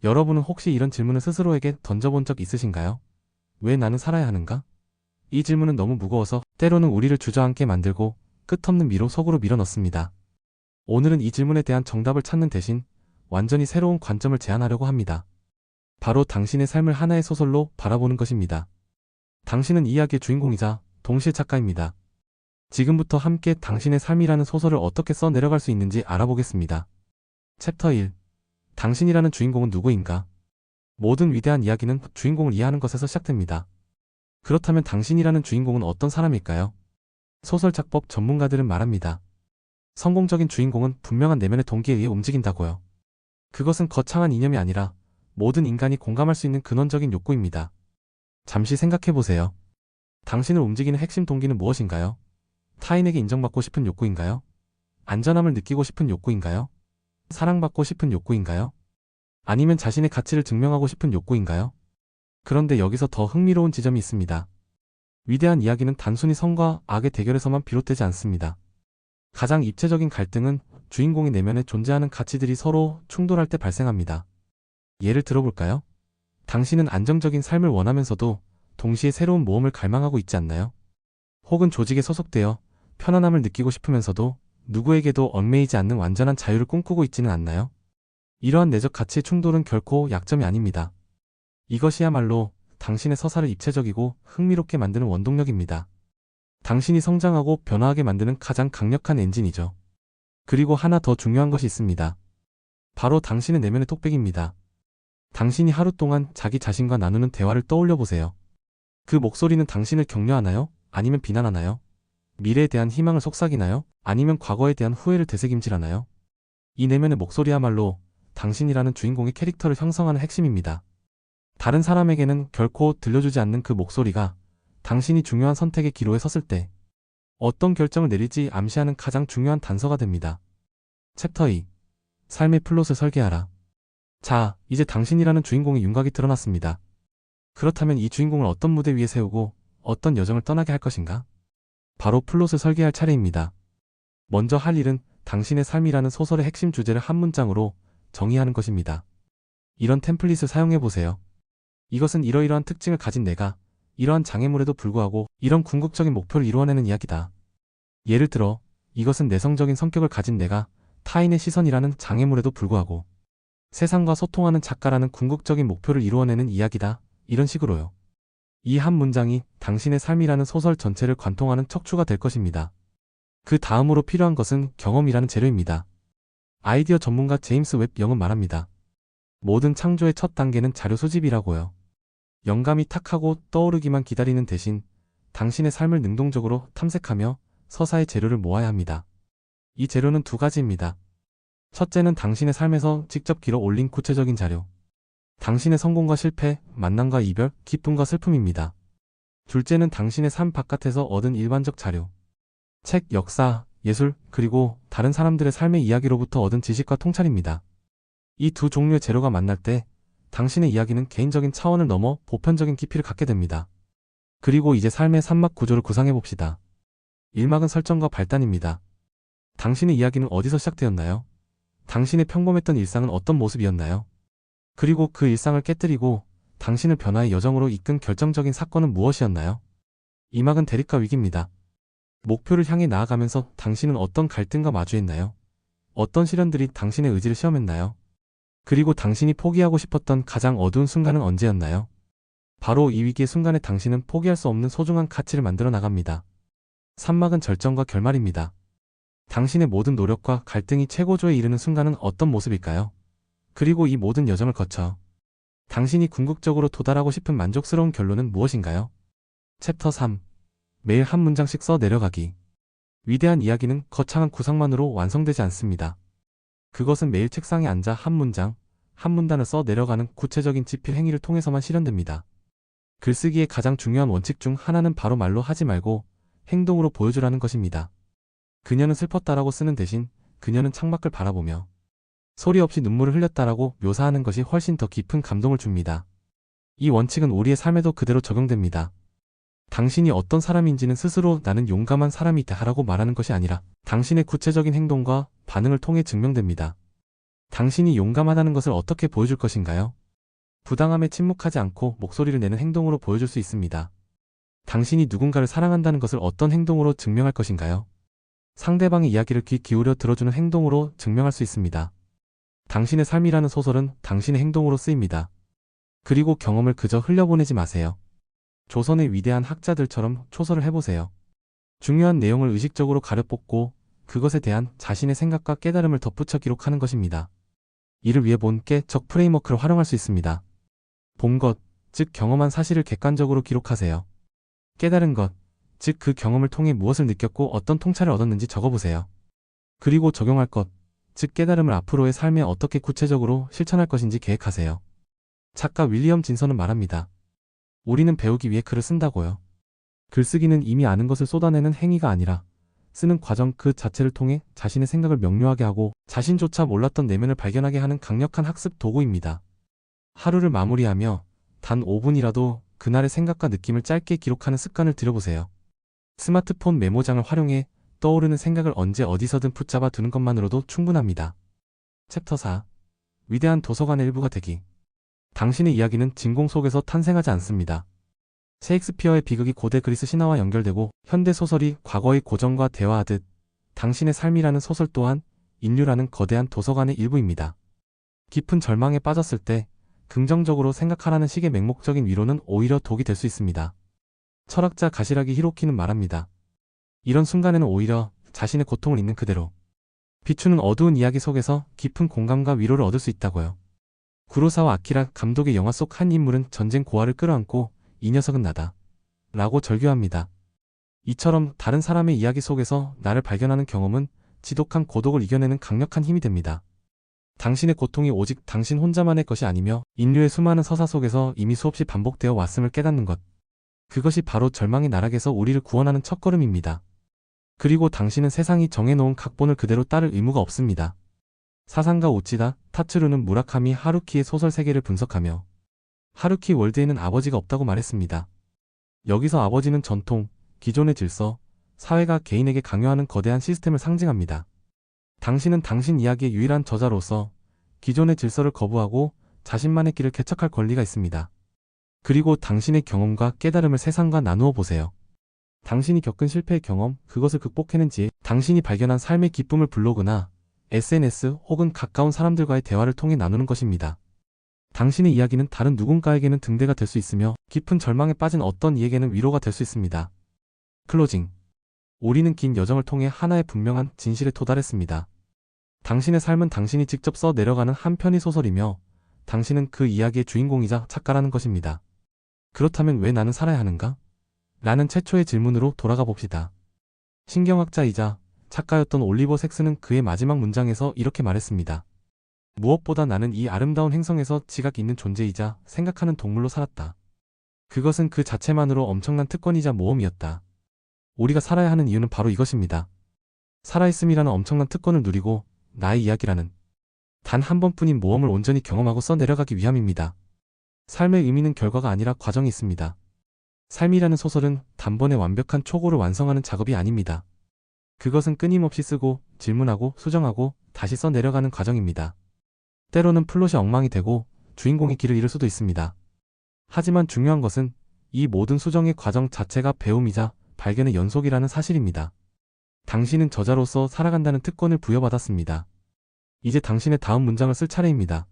여러분은 혹시 이런 질문을 스스로에게 던져본 적 있으신가요? 왜 나는 살아야 하는가? 이 질문은 너무 무거워서 때로는 우리를 주저앉게 만들고 끝없는 미로 속으로 밀어넣습니다. 오늘은 이 질문에 대한 정답을 찾는 대신 완전히 새로운 관점을 제안하려고 합니다. 바로 당신의 삶을 하나의 소설로 바라보는 것입니다. 당신은 이야기의 주인공이자 동시에 작가입니다. 지금부터 함께 당신의 삶이라는 소설을 어떻게 써 내려갈 수 있는지 알아보겠습니다. 챕터 1. 당신이라는 주인공은 누구인가? 모든 위대한 이야기는 주인공을 이해하는 것에서 시작됩니다. 그렇다면 당신이라는 주인공은 어떤 사람일까요? 소설 작법 전문가들은 말합니다. 성공적인 주인공은 분명한 내면의 동기에 의해 움직인다고요. 그것은 거창한 이념이 아니라 모든 인간이 공감할 수 있는 근원적인 욕구입니다. 잠시 생각해보세요. 당신을 움직이는 핵심 동기는 무엇인가요? 타인에게 인정받고 싶은 욕구인가요? 안전함을 느끼고 싶은 욕구인가요? 사랑받고 싶은 욕구인가요? 아니면 자신의 가치를 증명하고 싶은 욕구인가요? 그런데 여기서 더 흥미로운 지점이 있습니다. 위대한 이야기는 단순히 선과 악의 대결에서만 비롯되지 않습니다. 가장 입체적인 갈등은 주인공의 내면에 존재하는 가치들이 서로 충돌할 때 발생합니다. 예를 들어볼까요? 당신은 안정적인 삶을 원하면서도 동시에 새로운 모험을 갈망하고 있지 않나요? 혹은 조직에 소속되어 편안함을 느끼고 싶으면서도 누구에게도 얽매이지 않는 완전한 자유를 꿈꾸고 있지는 않나요? 이러한 내적 가치의 충돌은 결코 약점이 아닙니다. 이것이야말로 당신의 서사를 입체적이고 흥미롭게 만드는 원동력입니다. 당신이 성장하고 변화하게 만드는 가장 강력한 엔진이죠. 그리고 하나 더 중요한 것이 있습니다. 바로 당신의 내면의 톡백입니다. 당신이 하루 동안 자기 자신과 나누는 대화를 떠올려 보세요. 그 목소리는 당신을 격려하나요? 아니면 비난하나요? 미래에 대한 희망을 속삭이나요? 아니면 과거에 대한 후회를 되새김질하나요? 이 내면의 목소리야말로 당신이라는 주인공의 캐릭터를 형성하는 핵심입니다. 다른 사람에게는 결코 들려주지 않는 그 목소리가 당신이 중요한 선택의 기로에 섰을 때 어떤 결정을 내릴지 암시하는 가장 중요한 단서가 됩니다. 챕터 2. 삶의 플롯을 설계하라. 자, 이제 당신이라는 주인공의 윤곽이 드러났습니다. 그렇다면 이 주인공을 어떤 무대 위에 세우고 어떤 여정을 떠나게 할 것인가? 바로 플롯을 설계할 차례입니다. 먼저 할 일은 당신의 삶이라는 소설의 핵심 주제를 한 문장으로 정의하는 것입니다. 이런 템플릿을 사용해보세요. 이것은 이러이러한 특징을 가진 내가 이러한 장애물에도 불구하고 이런 궁극적인 목표를 이루어내는 이야기다. 예를 들어, 이것은 내성적인 성격을 가진 내가 타인의 시선이라는 장애물에도 불구하고 세상과 소통하는 작가라는 궁극적인 목표를 이루어내는 이야기다. 이런 식으로요. 이 한 문장이 당신의 삶이라는 소설 전체를 관통하는 척추가 될 것입니다. 그 다음으로 필요한 것은 경험이라는 재료입니다. 아이디어 전문가 제임스 웹 영은 말합니다. 모든 창조의 첫 단계는 자료 수집이라고요. 영감이 탁 하고 떠오르기만 기다리는 대신 당신의 삶을 능동적으로 탐색하며 서사의 재료를 모아야 합니다. 이 재료는 두 가지입니다. 첫째는 당신의 삶에서 직접 길어 올린 구체적인 자료. 당신의 성공과 실패, 만남과 이별, 기쁨과 슬픔입니다. 둘째는 당신의 삶 바깥에서 얻은 일반적 자료. 책, 역사, 예술, 그리고 다른 사람들의 삶의 이야기로부터 얻은 지식과 통찰입니다. 이 두 종류의 재료가 만날 때 당신의 이야기는 개인적인 차원을 넘어 보편적인 깊이를 갖게 됩니다. 그리고 이제 삶의 3막 구조를 구상해봅시다. 1막은 설정과 발단입니다. 당신의 이야기는 어디서 시작되었나요? 당신의 평범했던 일상은 어떤 모습이었나요? 그리고 그 일상을 깨뜨리고 당신을 변화의 여정으로 이끈 결정적인 사건은 무엇이었나요? 2막은 대립과 위기입니다. 목표를 향해 나아가면서 당신은 어떤 갈등과 마주했나요? 어떤 시련들이 당신의 의지를 시험했나요? 그리고 당신이 포기하고 싶었던 가장 어두운 순간은 언제였나요? 바로 이 위기의 순간에 당신은 포기할 수 없는 소중한 가치를 만들어 나갑니다. 3막은 절정과 결말입니다. 당신의 모든 노력과 갈등이 최고조에 이르는 순간은 어떤 모습일까요? 그리고 이 모든 여정을 거쳐 당신이 궁극적으로 도달하고 싶은 만족스러운 결론은 무엇인가요? 챕터 3. 매일 한 문장씩 써 내려가기. 위대한 이야기는 거창한 구상만으로 완성되지 않습니다. 그것은 매일 책상에 앉아 한 문장, 한 문단을 써 내려가는 구체적인 집필 행위를 통해서만 실현됩니다. 글쓰기의 가장 중요한 원칙 중 하나는 바로 말로 하지 말고 행동으로 보여주라는 것입니다. 그녀는 슬펐다라고 쓰는 대신 그녀는 창밖을 바라보며 소리 없이 눈물을 흘렸다라고 묘사하는 것이 훨씬 더 깊은 감동을 줍니다. 이 원칙은 우리의 삶에도 그대로 적용됩니다. 당신이 어떤 사람인지는 스스로 나는 용감한 사람이다 라고 말하는 것이 아니라 당신의 구체적인 행동과 반응을 통해 증명됩니다. 당신이 용감하다는 것을 어떻게 보여줄 것인가요? 부당함에 침묵하지 않고 목소리를 내는 행동으로 보여줄 수 있습니다. 당신이 누군가를 사랑한다는 것을 어떤 행동으로 증명할 것인가요? 상대방의 이야기를 귀 기울여 들어주는 행동으로 증명할 수 있습니다. 당신의 삶이라는 소설은 당신의 행동으로 쓰입니다. 그리고 경험을 그저 흘려보내지 마세요. 조선의 위대한 학자들처럼 초설을 해보세요. 중요한 내용을 의식적으로 가려뽑고 그것에 대한 자신의 생각과 깨달음을 덧붙여 기록하는 것입니다. 이를 위해 본격 프레임워크를 활용할 수 있습니다. 본 것, 즉 경험한 사실을 객관적으로 기록하세요. 깨달은 것, 즉 그 경험을 통해 무엇을 느꼈고 어떤 통찰을 얻었는지 적어보세요. 그리고 적용할 것, 즉 깨달음을 앞으로의 삶에 어떻게 구체적으로 실천할 것인지 계획하세요. 작가 윌리엄 진서는 말합니다. 우리는 배우기 위해 글을 쓴다고요. 글쓰기는 이미 아는 것을 쏟아내는 행위가 아니라 쓰는 과정 그 자체를 통해 자신의 생각을 명료하게 하고 자신조차 몰랐던 내면을 발견하게 하는 강력한 학습 도구입니다. 하루를 마무리하며 단 5분이라도 그날의 생각과 느낌을 짧게 기록하는 습관을 들여보세요. 스마트폰 메모장을 활용해 떠오르는 생각을 언제 어디서든 붙잡아 두는 것만으로도 충분합니다. 챕터 4. 위대한 도서관의 일부가 되기. 당신의 이야기는 진공 속에서 탄생하지 않습니다. 셰익스피어의 비극이 고대 그리스 신화와 연결되고 현대 소설이 과거의 고전과 대화하듯 당신의 삶이라는 소설 또한 인류라는 거대한 도서관의 일부입니다. 깊은 절망에 빠졌을 때 긍정적으로 생각하라는 식의 맹목적인 위로는 오히려 독이 될 수 있습니다. 철학자 가시라기 히로키는 말합니다. 이런 순간에는 오히려 자신의 고통을 있는 그대로 비추는 어두운 이야기 속에서 깊은 공감과 위로를 얻을 수 있다고요. 구로사와 아키라 감독의 영화 속 한 인물은 전쟁 고아를 끌어안고 이 녀석은 나다 라고 절규합니다. 이처럼 다른 사람의 이야기 속에서 나를 발견하는 경험은 지독한 고독을 이겨내는 강력한 힘이 됩니다. 당신의 고통이 오직 당신 혼자만의 것이 아니며 인류의 수많은 서사 속에서 이미 수없이 반복되어 왔음을 깨닫는 것. 그것이 바로 절망의 나락에서 우리를 구원하는 첫걸음입니다. 그리고 당신은 세상이 정해놓은 각본을 그대로 따를 의무가 없습니다. 사상가 우치다 타츠루는 무라카미 하루키의 소설 세계를 분석하며 하루키 월드에는 아버지가 없다고 말했습니다. 여기서 아버지는 전통, 기존의 질서, 사회가 개인에게 강요하는 거대한 시스템을 상징합니다. 당신은 당신 이야기의 유일한 저자로서 기존의 질서를 거부하고 자신만의 길을 개척할 권리가 있습니다. 그리고 당신의 경험과 깨달음을 세상과 나누어 보세요. 당신이 겪은 실패의 경험, 그것을 극복해낸 지혜, 당신이 발견한 삶의 기쁨을 블로그나 SNS 혹은 가까운 사람들과의 대화를 통해 나누는 것입니다. 당신의 이야기는 다른 누군가에게는 등대가 될 수 있으며 깊은 절망에 빠진 어떤 이에게는 위로가 될 수 있습니다. 클로징. 우리는 긴 여정을 통해 하나의 분명한 진실에 도달했습니다. 당신의 삶은 당신이 직접 써 내려가는 한 편의 소설이며 당신은 그 이야기의 주인공이자 작가라는 것입니다. 그렇다면 왜 나는 살아야 하는가? 라는 최초의 질문으로 돌아가 봅시다. 신경학자이자 작가였던 올리버 섹스는 그의 마지막 문장에서 이렇게 말했습니다. 무엇보다 나는 이 아름다운 행성에서 지각 있는 존재이자 생각하는 동물로 살았다. 그것은 그 자체만으로 엄청난 특권이자 모험이었다. 우리가 살아야 하는 이유는 바로 이것입니다. 살아있음이라는 엄청난 특권을 누리고 나의 이야기라는 단 한 번뿐인 모험을 온전히 경험하고 써내려가기 위함입니다. 삶의 의미는 결과가 아니라 과정이 있습니다. 삶이라는 소설은 단번에 완벽한 초고를 완성하는 작업이 아닙니다. 그것은 끊임없이 쓰고 질문하고 수정하고 다시 써내려가는 과정입니다. 때로는 플롯이 엉망이 되고 주인공이 길을 잃을 수도 있습니다. 하지만 중요한 것은 이 모든 수정의 과정 자체가 배움이자 발견의 연속이라는 사실입니다. 당신은 저자로서 살아간다는 특권을 부여받았습니다. 이제 당신의 다음 문장을 쓸 차례입니다.